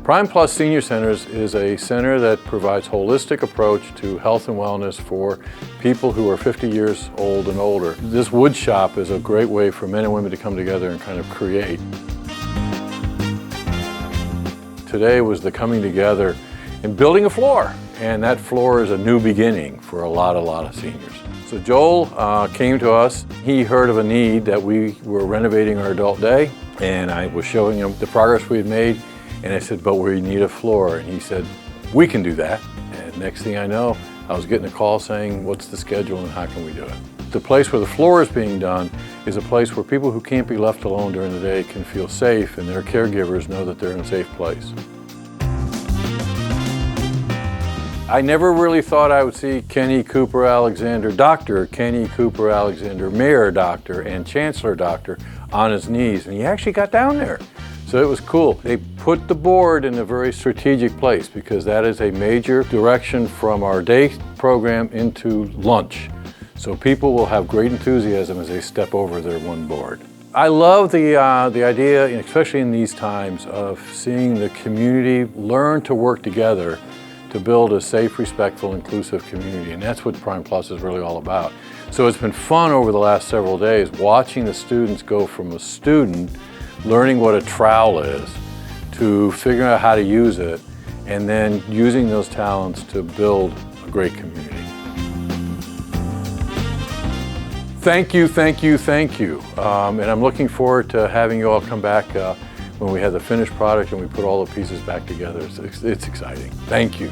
Primeplus Senior Centers is a center that provides holistic approach to health and wellness for people who are 50 years old and older. This wood shop is a great way for men and women to come together and kind of create. Today was the coming together and building a floor, and that floor is a new beginning for a lot of seniors. So Joel came to us. He heard of a need that we were renovating our adult day, and I was showing him the progress we had made. And I said, but we need a floor. And he said, we can do that. And next thing I know, I was getting a call saying, what's the schedule and how can we do it? The place where the floor is being done is a place where people who can't be left alone during the day can feel safe, and their caregivers know that they're in a safe place. I never really thought I would see Kenny Cooper Alexander, Dr. Kenny Cooper Alexander, Mayor Doctor, and Chancellor Doctor on his knees, and he actually got down there. So it was cool. They put the board in a very strategic place because that is a major direction from our day program into lunch. So people will have great enthusiasm as they step over their one board. I love the idea, especially in these times, of seeing the community learn to work together to build a safe, respectful, inclusive community. And that's what Primeplus is really all about. So it's been fun over the last several days watching the students go from a student learning what a trowel is, to figuring out how to use it, and then using those talents to build a great community. Thank you, thank you, thank you. And I'm looking forward to having you all come back when we have the finished product and we put all the pieces back together. It's exciting. Thank you.